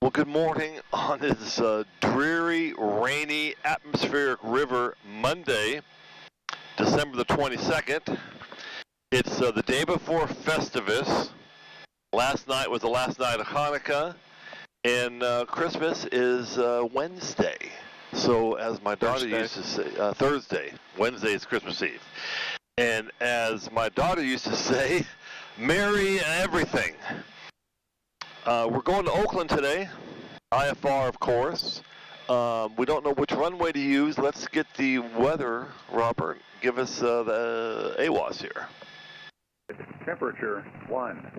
Well, good morning on this dreary, rainy, atmospheric river Monday, December the 22nd. It's the day before Festivus. Last night was the last night of Hanukkah, and Christmas is Wednesday. So as my daughter used to say, Thursday. Wednesday is Christmas Eve. And as my daughter used to say, Merry everything. We're going to Oakland today, IFR of course. We don't know which runway to use. Let's get the weather, Robert. Give us the AWOS here. Temperature 1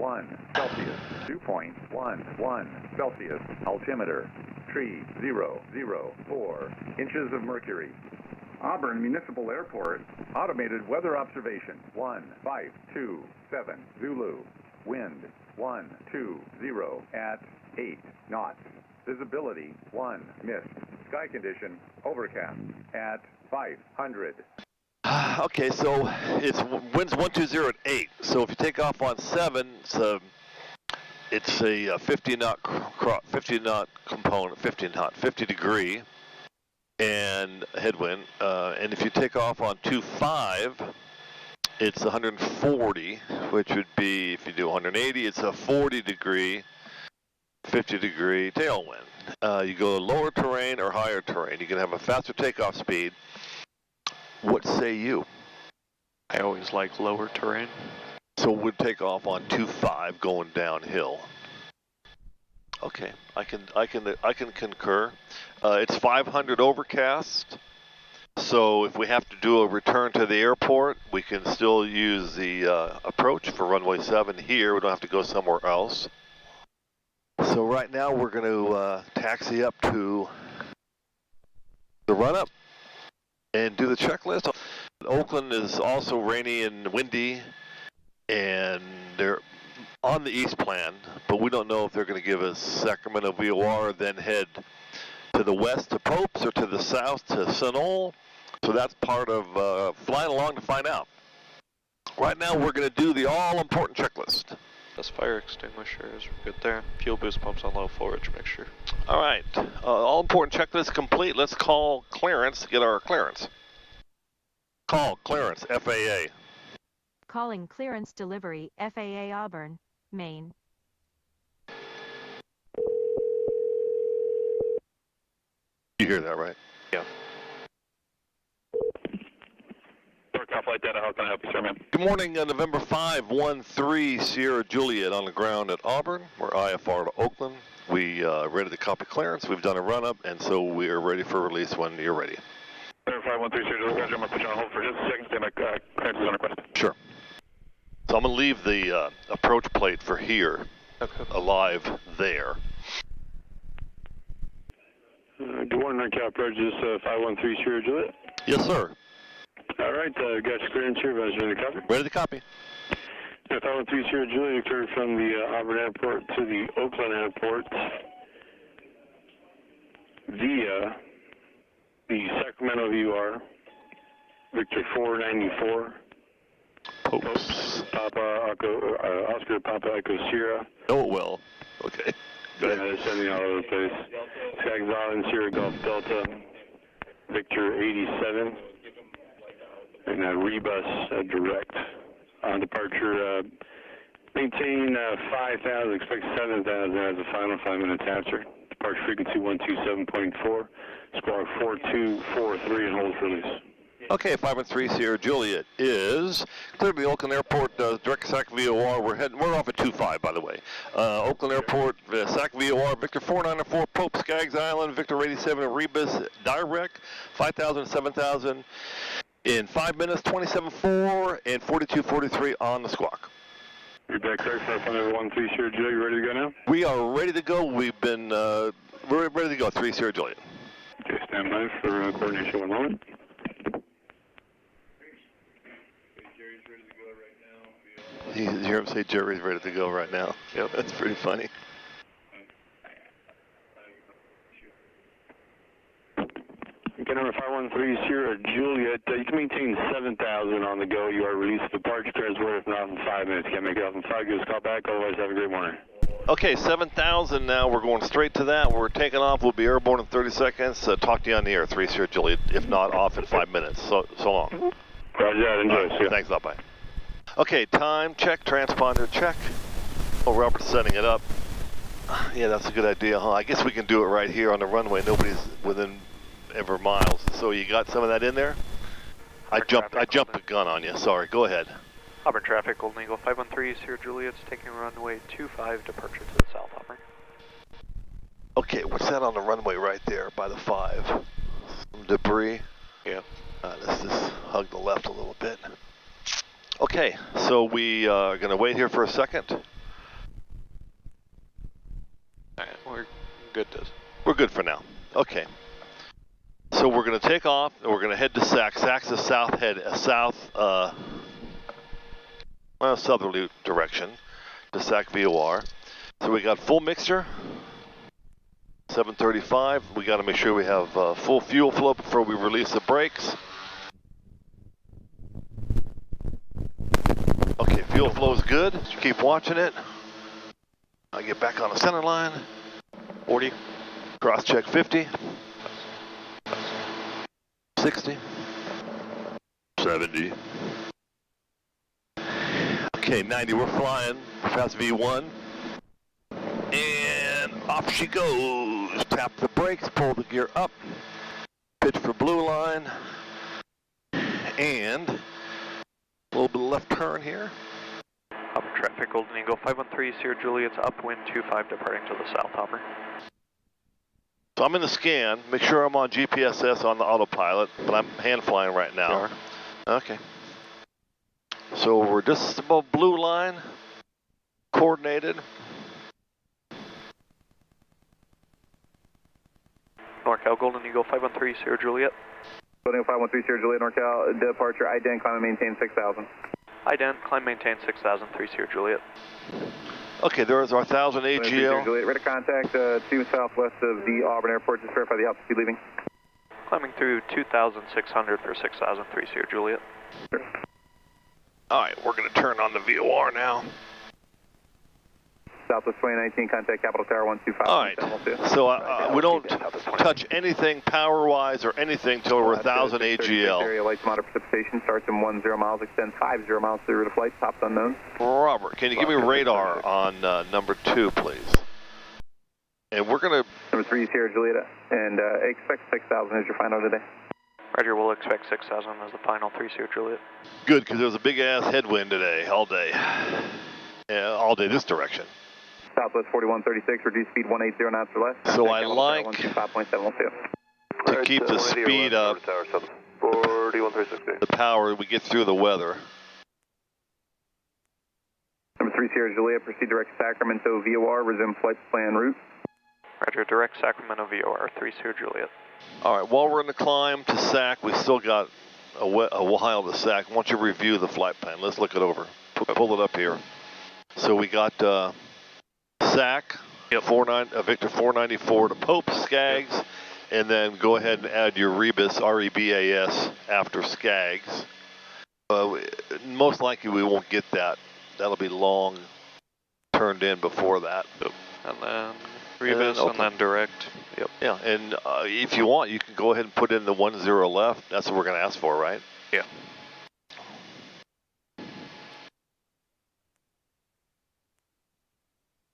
Celsius, 2.11 Celsius, altimeter 3004 inches of mercury. Auburn Municipal Airport, automated weather observation 1527 Zulu, wind 120 at 8 knots, visibility 1 mist, sky condition overcast at 500. Okay, so it's winds 120 at 8. So if you take off on 7, it's a 50 knot component, 50 degree, and headwind. And if you take off on 25, it's 140, which would be, if you do 180, it's a 40 degree, 50 degree tailwind. You go lower terrain or higher terrain. You can have a faster takeoff speed. What say you? I always like lower terrain. So we'd take off on 25 going downhill. Okay, I can concur. It's 500 overcast. So if we have to do a return to the airport, we can still use the approach for runway 7 here. We don't have to go somewhere else. So right now we're going to taxi up to the run-up and do the checklist. Oakland is also rainy and windy, and they're on the east plan, but we don't know if they're going to give us Sacramento VOR, then head to the west to Popes or to the south to Sunol. So that's part of flying along to find out. Right now we're going to do the all-important checklist. This fire extinguisher is good there. Fuel boost pumps on low forage mixture. All right, all-important checklist complete. Let's call clearance to get our clearance. Call clearance, FAA. Calling clearance delivery, FAA Auburn, Maine. You hear that, right? Yeah. Flight data, how can I help you, sir, ma'am? Good morning, November 513 Sierra Juliet on the ground at Auburn. We're IFR to Oakland. We ready to copy clearance. We've done a run-up, and so we are ready for release when you're ready. 513 Sierra Juliet, I'm going to put you on hold for just a second. Stand by, clearance is on request. Sure. So I'm going to leave the approach plate for here, alive there. Good morning, Cap Approach, this is 513 Sierra Juliet. Yes, sir. All right, got your clearance here, ready to copy? Ready to copy. 513 Sierra Juliet, cleared from the Auburn Airport to the Oakland Airport via the Sacramento VOR, Victor 494. Popes. Papa Echo, Oscar Papa Echo Sierra. Oh, well. Okay. Go ahead. Yeah, they're sending all over the place. Skaggs Island, Sierra Golf Delta, Victor 87. And Rebus direct. On departure, maintain 5,000, expect 7,000 as the final 5-minute answer. Departure frequency 127.4, squawk 4243, and hold for release. Okay, 513 Sierra Juliet is cleared to the Oakland Airport, direct SAC VOR. We're off at 25, by the way. Oakland Airport, SAC VOR, Victor 494, Pope, Skaggs Island, Victor 87, Rebus, direct, 5,000, 7,000. In 5 minutes, 27.4 and 42.43 on the squawk. You're back there, 513 Sierra Juliet. You ready to go now? We are ready to go. We've been, we're ready to go, 3 Sierra Juliet. Okay, stand by for coordination 1 moment. Jerry's ready to go right now. You hear him say Jerry's ready to go right now? Yep, that's pretty funny. Okay, number 513 Sierra Juliet, you can maintain 7,000 on the go. You are released to departure, transfer if not in 5 minutes. Can't make it off in 5, give us a call back. Otherwise, have a great morning. Okay, 7,000 now. We're going straight to that. We're taking off. We'll be airborne in 30 seconds. Talk to you on the air, 3 Sierra Juliet. If not, off in 5 minutes. So long. Roger that, enjoy. Right, thanks a lot, bye. Okay, time check, transponder check. Oh, Robert's setting it up. Yeah, that's a good idea, huh? I guess we can do it right here on the runway. Nobody's within ever miles. So you got some of that in there? I jumped the gun on you. Sorry, go ahead. Auburn traffic, Golden Eagle 513, Sierra Juliet's taking runway 25, departure to the south, Auburn. Okay, what's that on the runway right there by the 5? Some debris. Yeah. Let's just hug the left a little bit. Okay, so we are going to wait here for a second. Alright, we're good. We're good for now. Okay. So we're going to take off and we're going to head to SAC. SAC's a southerly direction to SAC VOR. So we got full mixture. 735. We got to make sure we have full fuel flow before we release the brakes. Okay, fuel flow is good. Just keep watching it. I'll get back on the center line. 40. Cross check 50. 60. 70. Okay, 90, we're flying past V1. And off she goes. Tap the brakes, pull the gear up. Pitch for blue line. And a little bit of left turn here. Auburn traffic, Golden Eagle 513, Sierra Juliet's upwind 25, departing to the south, Auburn. So I'm in the scan. Make sure I'm on GPSS on the autopilot, but I'm hand flying right now. Okay. So we're just above blue line, coordinated. NorCal, Golden Eagle 513, Sierra Juliet. Golden Eagle 513, Sierra Juliet, NorCal, departure, ident, climb and maintain 6,000. Ident, climb, maintain 6,000, 3 Sierra Juliet. Okay, there's our 1,000 Sierra AGL. Juliet, ready to contact due southwest of the Auburn Airport. Just verify the altitude leaving. Climbing through 2,600 for 6,000, 3 Sierra Juliet. Sure. All right, we're going to turn on the VOR now. Southwest 2019, contact Capital Tower 125. All right, so we don't touch anything power-wise or anything till we're 1,000 AGL. Area light to moderate precipitation starts in 10 miles, extends 50 miles through the flight, tops unknown. Robert, can you give me radar on number 2, please? And we're going to... Number 3 is Sierra Juliet, and expect 6,000 as your final today. Roger, we'll expect 6,000 as the final, 3 Sierra Juliet. Good, because there was a big-ass headwind today, all day. Yeah, all day this direction. Southwest 4136, reduce speed 180 knots or less. So I like 125.712. to keep the speed up, the power, we get through the weather. Number 3 Sierra Juliet, proceed direct Sacramento VOR, resume flight plan route. Roger, direct Sacramento VOR, 3 Sierra Juliet. All right, while we're in the climb to SAC, we still got a while to SAC. Why don't you review the flight plan? Let's look it over. Pull it up here. So we got SAC, yep. Victor 494 to Pope, Skaggs, and then go ahead and add your Rebus, R-E-B-A-S, after Skaggs. Most likely we won't get that. That'll be long turned in before that. Yep. And then Rebus and then direct. Yep. Yeah, and if you want, you can go ahead and put in the 10 left. That's what we're going to ask for, right? Yeah.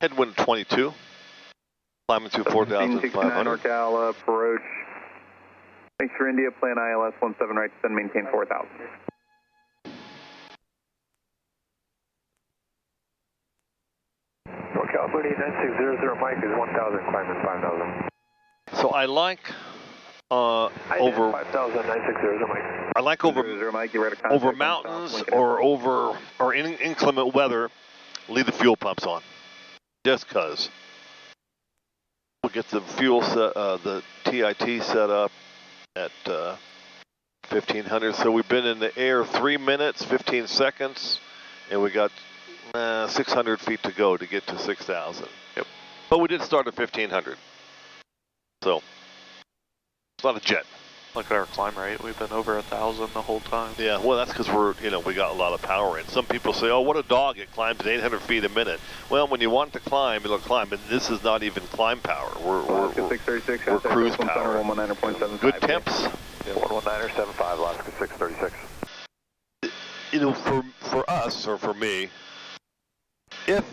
Headwind 22, climbing through 4,500. NorCal, approach. Thanks for India, plan ILS 17 right, then maintain 4,000. NorCal, 9600, Mike is 1,000, climbing 5,000. So I like over 5,000, 9600, Mike. I like over mountains or over inclement weather, leave the fuel pumps on. Just cause we'll get the fuel set, the TIT set up at 1,500. So we've been in the air 3 minutes, 15 seconds, and we got 600 feet to go to get to 6,000. Yep. But we did start at 1,500. So it's not a jet. Look at our climb rate. We've been over 1,000 the whole time. Yeah, well, that's because we got a lot of power in. Some people say, oh, what a dog, it climbs at 800 feet a minute. Well, when you want it to climb, it'll climb, but this is not even climb power. We're cruise power. Good temps. Yeah, 119.75, Alaska 636. For us, or for me, if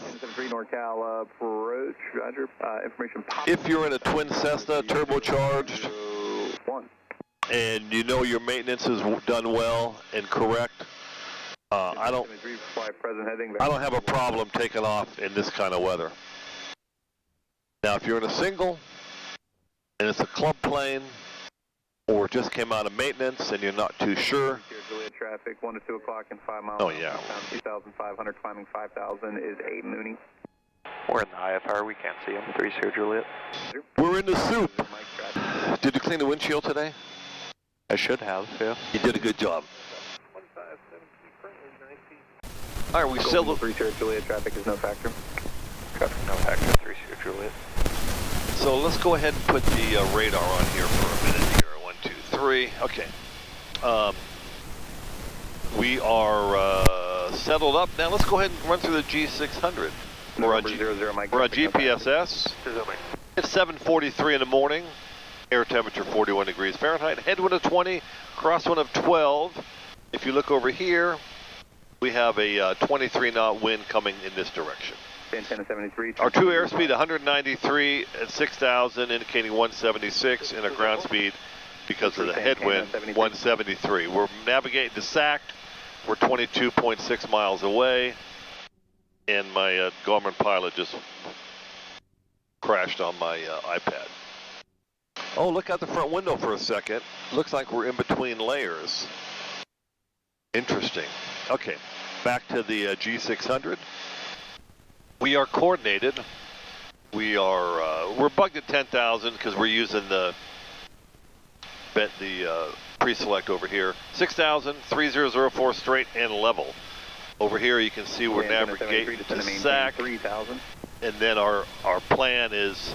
NorCal approach, Roger, information pop. If you're in a twin Cessna, turbocharged, and you know your maintenance is done well and correct, I don't have a problem taking off in this kind of weather. Now, if you're in a single, and it's a club plane, or just came out of maintenance and you're not too sure. Traffic 1 to 2 o'clock and 5 miles. Oh yeah. 2,500 climbing 5,000 is 8 Mooney. We're in the IFR. We can't see him. 3 Sierra Juliet. We're in the soup. Did you clean the windshield today? I should have, yeah. You did a good job. All right, we still 3 Sierra Juliet traffic is no factor. Traffic no factor. 3 Sierra Juliet. So let's go ahead and put the radar on here for a minute here. 1, 2, 3. Okay. We are settled up. Now let's go ahead and run through the G600. We're on GPSS. It's 7:43 in the morning. Air temperature 41 degrees Fahrenheit. Headwind of 20, crosswind of 12. If you look over here, we have a 23 knot wind coming in this direction. Our true airspeed 193 at 6,000, indicating 176, and our ground speed, because of the headwind, 173. We're navigating to SAC. We're 22.6 miles away, and my Garmin pilot just crashed on my iPad. Oh, look out the front window for a second. Looks like we're in between layers. Interesting. Okay, back to the G600. We are coordinated. We're bugged at 10,000 because we're using the pre-select over here. 6,000, 3004 straight and level. Over here you can see we're navigating to SAC. 3,000. And then our plan is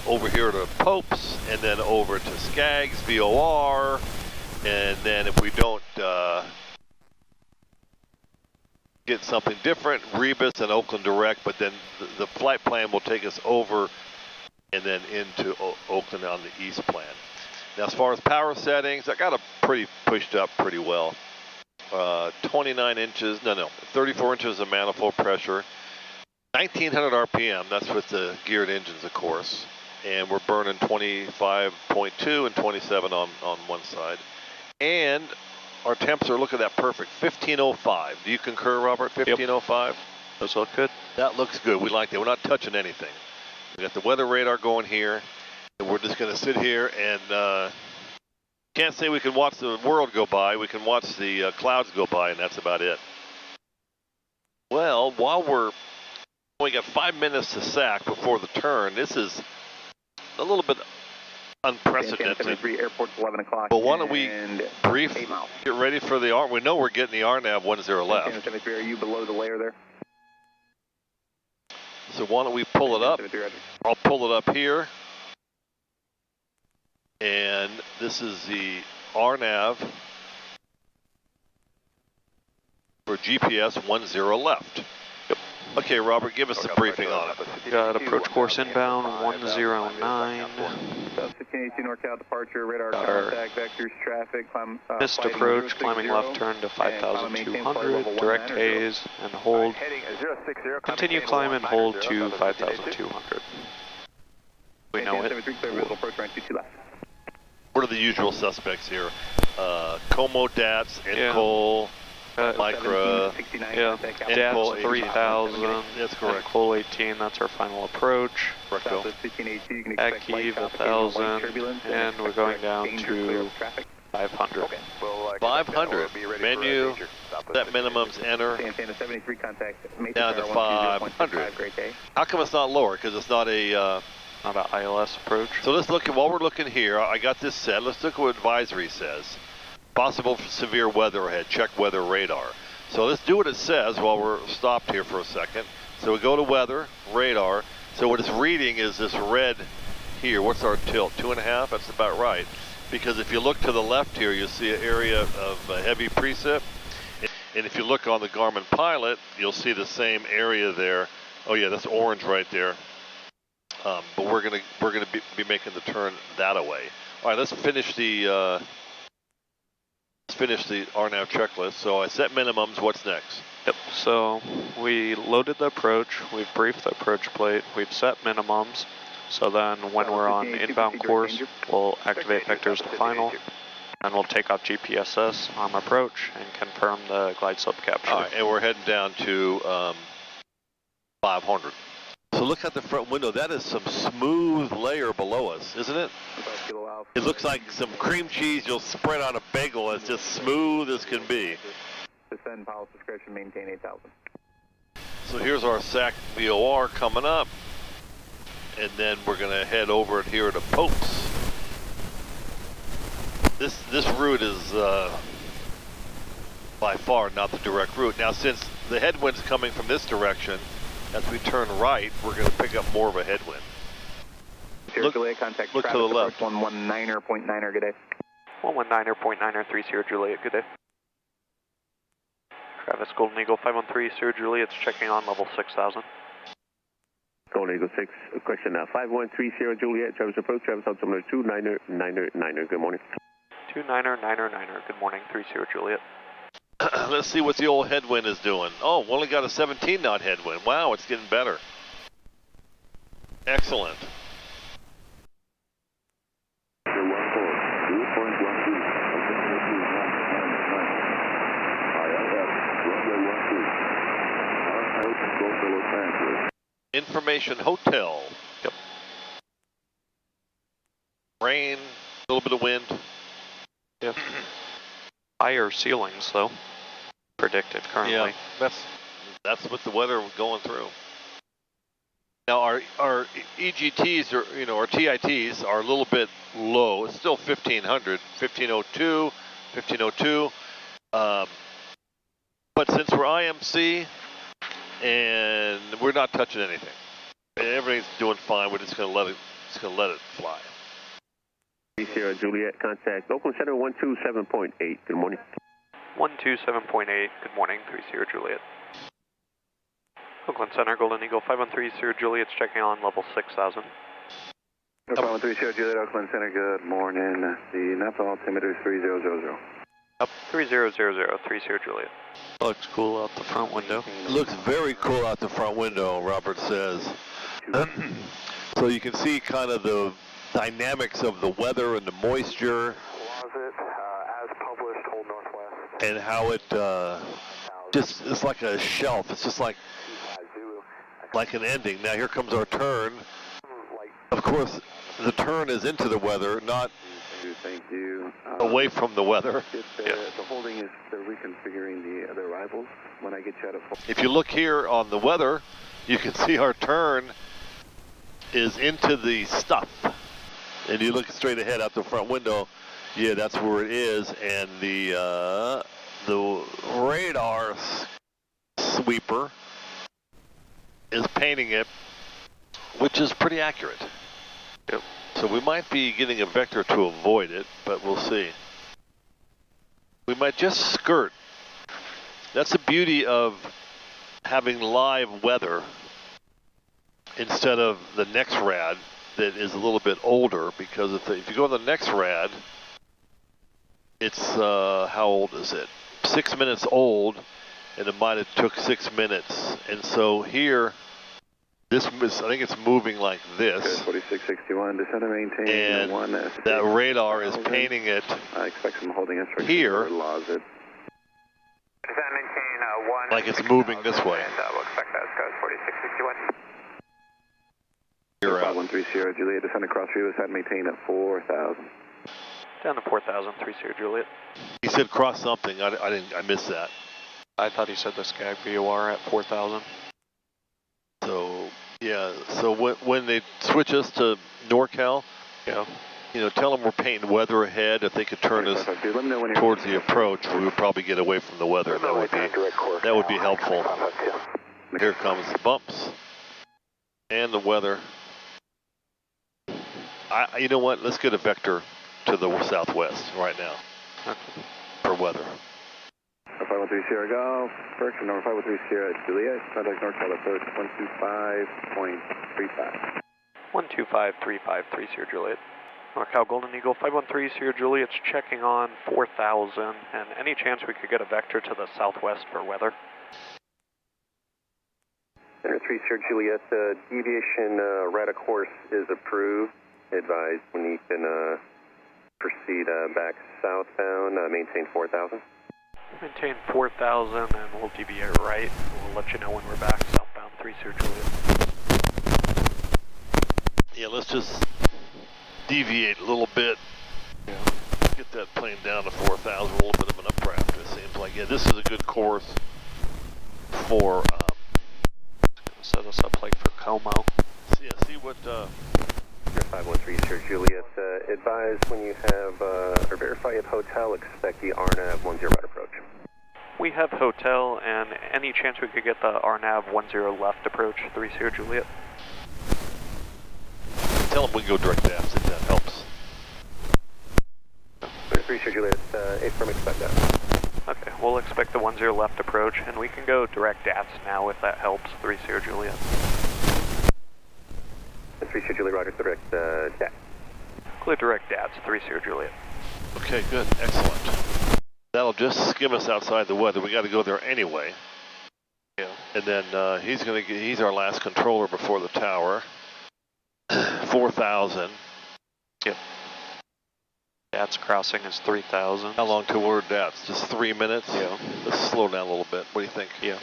over here to Popes, and then over to Skaggs, VOR, and then if we don't get something different, Rebus and Oakland direct, but then the flight plan will take us over and then into Oakland on the east plan. Now, as far as power settings, I got it pushed up pretty well. 29 inches, 34 inches of manifold pressure. 1900 RPM, that's with the geared engines, of course. And we're burning 25.2 and 27 on one side. And our temps are, look at that, perfect, 1505. Do you concur, Robert, 1505? Yep. Those look good. That looks good. We like that. We're not touching anything. We got the weather radar going here. And we're just going to sit here and can't say we can watch the world go by. We can watch the clouds go by, and that's about it. Well, we got 5 minutes to SAC before the turn. This is a little bit unprecedented. Airport's 11 o'clock. But why don't we get ready for the R? We know we're getting the RNAV 10 left. Are you below the layer there? So why don't we pull it up? I'll pull it up here. And this is the RNAV for GPS 10 left. Yep. Okay, Robert, give us a briefing on it. Got approach course inbound 109. 1682 NorCal departure, radar contact, vectors, traffic, missed approach, climbing left turn to 5,200, direct haze, and hold. Continue climb and hold to 5,200. We know it. What are the usual suspects here? Como DATS, Encol, Micra, DATS 3,000, that's correct. Encol 18, that's our final approach. Correcto. Akiv 1,000, and we're going down to 500. 500, menu, set minimums, enter, down to 500. How come it's not lower? Because it's not a... not an ILS approach. So let's look at, while we're looking here, I got this set. Let's look at what advisory says. Possible severe weather ahead, check weather radar. So let's do what it says while we're stopped here for a second. So we go to weather, radar. So what it's reading is this red here. What's our tilt? 2.5? That's about right. because if you look to the left here, you'll see an area of heavy precip. And if you look on the Garmin Pilot, you'll see the same area there. Oh yeah, that's orange right there. But we're gonna be making the turn that way. All right, let's finish the RNAV checklist. So I set minimums. What's next? Yep, so we loaded the approach, we've briefed the approach plate, we've set minimums, so then when we're on inbound course, we'll activate vectors to final, and we'll take off GPSS on approach and confirm the glide slope capture. All right, and we're heading down to 500. So look at the front window, that is some smooth layer below us, isn't it? It looks like some cream cheese you'll spread on a bagel. It's just smooth as can be. Descend, pilot discretion, maintain 8,000. So here's our SAC VOR coming up, and then we're going to head over here to Popes. This route is by far not the direct route. Now, since the headwind's coming from this direction, as we turn right, we're going to pick up more of a headwind. Look to the left. 119.9er, good day. 119.9er, 30 Juliet, good day. Travis, Golden Eagle 513, Sierra Juliet's checking on level 6000. Golden Eagle 6, question 513 Sierra Juliet, Travis approach, Travis altimeter 29er, good morning. 29er, good morning, 3 Sierra Juliet. Let's see what the old headwind is doing. Oh, we only got a 17 knot headwind. Wow, it's getting better. Excellent. Information Hotel. Yep. Rain, a little bit of wind. Yep. Higher ceilings, though, predicted currently. Yeah, that's what the weather was going through. Now our EGTs or our TITs are a little bit low. It's still 1500, 1502, 1502. But since we're IMC and we're not touching anything, everything's doing fine. We're just going to let it fly. Sierra Juliet, contact Oakland Center 127.8. Good morning. 127.8. Good morning, 3 Sierra Juliet. Oakland Center, Golden Eagle 513 Sierra Juliet's checking on level 6000. 513 Sierra Juliet, Oakland Center, good morning. The NAPA altimeter is 3000. Up 3000, 3 Sierra Juliet. Looks cool out the front window. Looks very cool out the front window, Robert says. So you can see kind of the dynamics of the weather and the moisture. Closet, as published, hold northwest. And how it it's like a shelf. It's just like an ending. Now here comes our turn. Of course, the turn is into the weather, not away from the weather. The holding is they're reconfiguring the other arrivals when I get you out of. If you look here on the weather, you can see our turn is into the stuff. And you look straight ahead out the front window, yeah, that's where it is. And the radar sweeper is painting it, which is pretty accurate. Yep. So we might be getting a vector to avoid it, but we'll see. We might just skirt. That's the beauty of having live weather instead of the next rad that is a little bit older, because if you go to the next rad, it's how old is it? 6 minutes old, and it might have took 6 minutes. And so here, I think it's moving like this. 4661, descend and maintain. And that radar is painting it. I expect some holding instructions. Here, laws it. Descend and maintain 1. Like it's moving this way. And we'll expect that as code 4661. You're out. 513 Sierra Juliet, descend across Rio, descend maintain at 4,000. Down to 4000, 3 Sierra Juliet. He said cross something. I missed that. I thought he said the SCAG VOR at 4000. So yeah. So when they switch us to NorCal, Yeah. Tell them we're painting weather ahead. If they could turn us towards the approach, we would probably get away from the weather. That would be helpful. Here comes the bumps and the weather. You know what? Let's get a vector to the southwest right now for weather. 513 Sierra Golf, correction number 513 Sierra Juliet, contact NorCal approach 125.35. 125.35, Sierra Juliet. NorCal Golden Eagle 513 Sierra Juliet's checking on 4,000, and any chance we could get a vector to the southwest for weather? Center 3 Sierra Juliet, deviation radar course is approved. Advise when you can proceed back southbound, maintain 4,000. Maintain 4,000 and we'll deviate right. We'll let you know when we're back southbound 3 Sierra Juliet. Yeah, let's just deviate a little bit. Yeah. Get that plane down to 4,000, a little bit of an updraft, it seems like. Yeah, this is a good course for... set us up like for Como. See what... 513 Sierra Juliet, advise when you have, or verify if hotel, expect the RNAV 10 right approach. We have hotel, and any chance we could get the RNAV 10 left approach, 3 Sierra Juliet? Tell them we can go direct DAPS if that helps. 3 Sierra Juliet, affirm, expect that. Okay, we'll expect the 10 left approach, and we can go direct DATS now if that helps, 3 Sierra Juliet. 3 Sierra Juliet, roger, direct DAT. Clear direct DATS, 3 Sierra Juliet. Okay, good, excellent. That'll just skim us outside the weather. We got to go there anyway. Yeah. And then he's our last controller before the tower. 4,000. Yep. DATS crossing is 3,000. How long toward DATS? Just 3 minutes? Yeah. Let's slow down a little bit. What do you think? Yeah.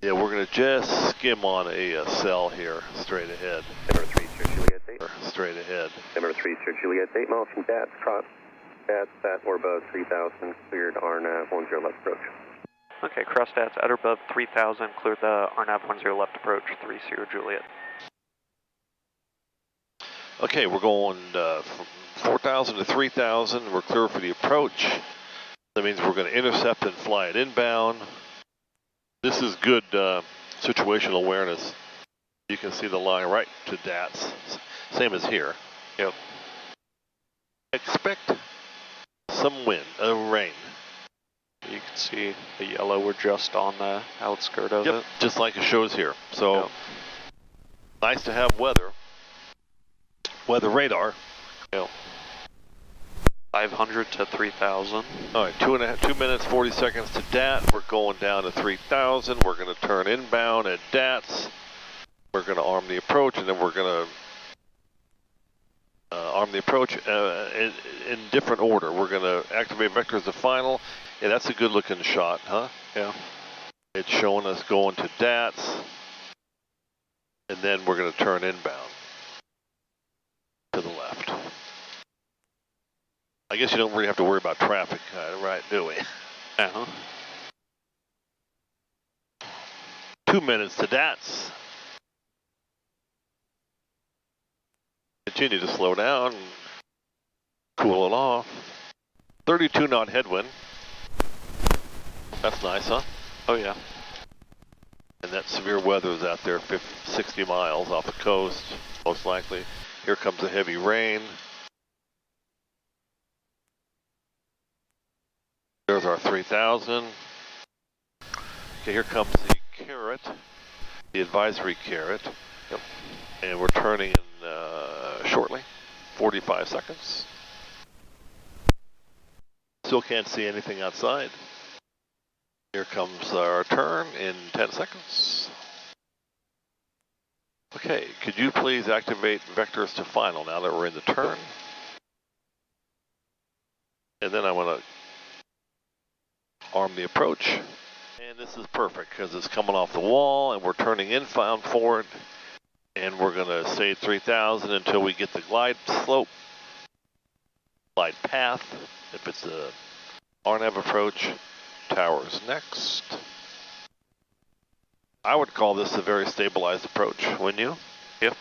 Yeah, we're going to just skim on a cell here, straight ahead. Number 3 Sierra Juliet, 8. Straight ahead. Number 3 Sierra Juliet, 8 miles from DATS, cross DATS at or above 3,000, cleared RNAV 10 left approach. Okay, cross DATS at or above 3,000, clear the RNAV 10 left approach, 3 Sierra Juliet. Okay, we're going from 4,000 to 3,000. We're clear for the approach. That means we're going to intercept and fly it inbound. This is good situational awareness. You can see the line right to DATS, same as here. Yep. Expect some wind, rain. You can see the yellow, we're just on the outskirt of it. Just like it shows here. So, nice to have weather radar. Yep. 500 to 3,000. All right, 2 minutes, 40 seconds to DAT. We're going down to 3,000. We're going to turn inbound at DATS. We're going to arm the approach, and then we're going to arm the approach in different order. We're going to activate vectors to final. Yeah, that's a good looking shot, huh? Yeah. It's showing us going to DATS, and then we're going to turn inbound to the left. I guess you don't really have to worry about traffic, right, do we? Uh-huh. 2 minutes to DATS. Continue to slow down, cool it off. 32 knot headwind. That's nice, huh? Oh yeah. And that severe weather is out there, 60 miles off the coast, most likely. Here comes the heavy rain. There's our 3,000. Okay, here comes the carrot, the advisory carrot. Yep. And we're turning in shortly, 45 seconds. Still can't see anything outside. Here comes our turn in 10 seconds. Okay, could you please activate vectors to final now that we're in the turn? And then I want to arm the approach. And this is perfect because it's coming off the wall and we're turning inbound forward. And we're going to stay at 3,000 until we get the glide slope, glide path. If it's a RNAV approach, towers next. I would call this a very stabilized approach, wouldn't you? Yep.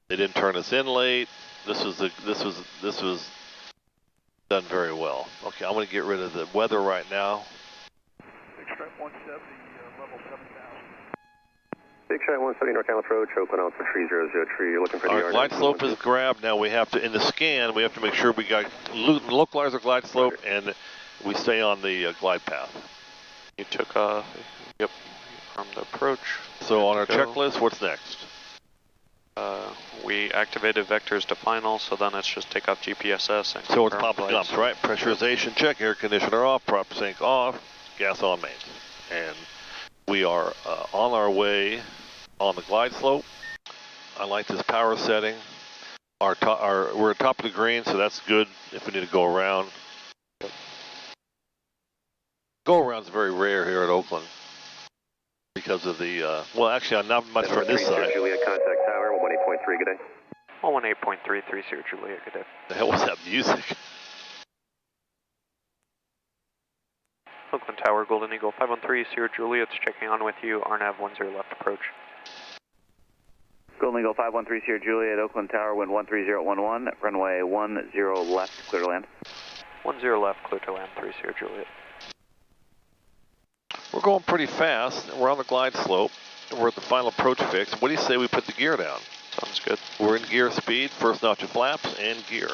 They didn't turn us in late. This was done very well. Okay, I'm going to get rid of the weather right now. Extract 170, level 7,000. Big Shot 170 North Island Approach, Oakland Alpha 300 you're looking for the Our glide slope is grabbed. Now we have to, in the scan, we have to make sure we got localize our glide slope and we stay on the glide path. You took, yep, from the approach. So on our checklist, what's next? We activated vectors to final, so then it's just take off GPSS and so it's pop and dumps, right? Pressurization check, air conditioner off, prop sync off, gas on main. And we are on our way on the glide slope. I like this power setting. We're at top of the green, so that's good if we need to go around. Go around's very rare here at Oakland because of the, well, actually, not much for this side. Juliet, contact tower, 118.3, good day. 118.330 Juliet, good day. The hell was that music? Oakland Tower, Golden Eagle 513, Sierra Juliet's checking on with you, RNAV 10 left approach. Golden Eagle 513 Sierra Juliet, Oakland Tower, wind 13011, runway 10 left, clear to land. 10 left, clear to land, 3 Sierra Juliet. We're going pretty fast. We're on the glide slope. We're at the final approach fix. What do you say we put the gear down? Sounds good. We're in gear speed, first notch of flaps, and gear.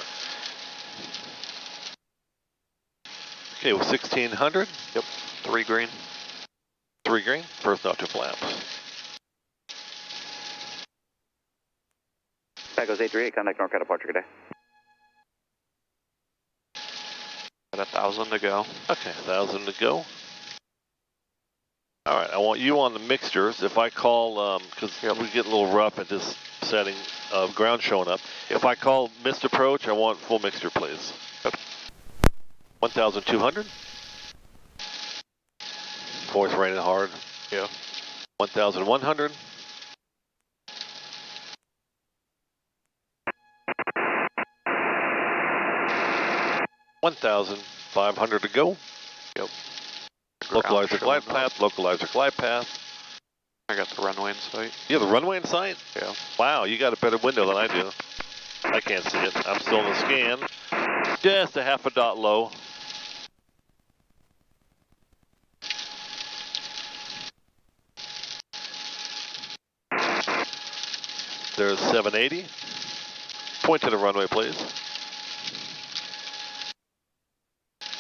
Okay, with 1600. Yep, 3 green. 3 green, first notch of flaps. Tacos 838, contact NorCal departure, good day. Got 1,000 to go. Okay, 1,000 to go. All right, I want you on the mixtures. If I call, because we get a little rough at this setting of ground showing up. If I call missed approach, I want full mixture, please. 1,200. Boys raining hard. Yeah. 1,100. 1,500 to go. Yep. Localizer glide path, localizer glide path. I got the runway in sight. You have the runway in sight? Yeah. Wow, you got a better window than I do. I can't see it. I'm still in the scan. Just a half a dot low. There's 780. Point to the runway, please.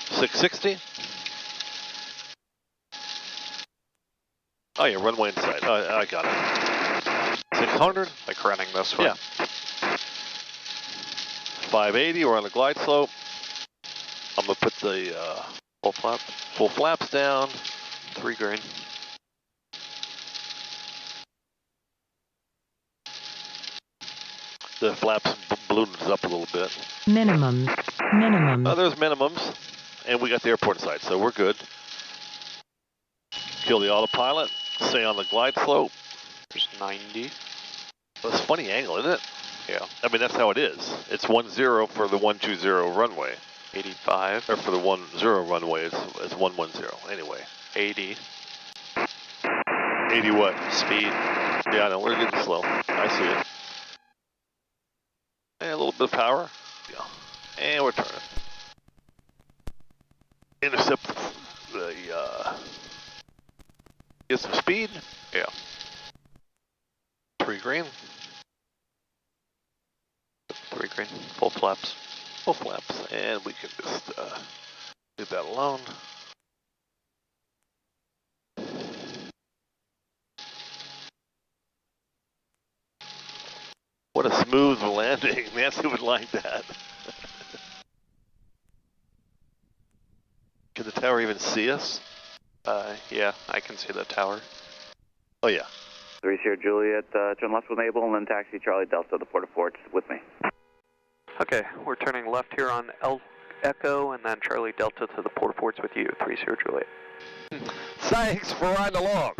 660. Oh yeah, runway in sight. I got it. 600. Like running this way. Yeah. 580. We're on the glide slope. I'm gonna put the full flaps down. 3 green. The flaps balloons up a little bit. Minimums. Oh, there's minimums, and we got the airport in sight, so we're good. Kill the autopilot. Stay on the glide slope. There's 90. Well, it's a funny angle, isn't it? Yeah. I mean, that's how it is. It's 10 for the 120 runway. 85. Or for the 10 runway, it's 110. Anyway. 80. 80 what? Speed. Yeah, I know. We're getting slow. I see it. And a little bit of power. Yeah. And we're turning. Intercept the, get some speed. Yeah. 3 green. 3 green. Full flaps. Full flaps. And we can just leave that alone. What a smooth landing. Nancy would like that. Can the tower even see us? Yeah, I can see the tower. Oh, yeah. 3 Sierra Juliet, turn left with Mabel and then taxi Charlie Delta to the Port of Ports with me. Okay, we're turning left here on Echo and then Charlie Delta to the Port of Ports with you, 3 Sierra Juliet. Thanks for riding along.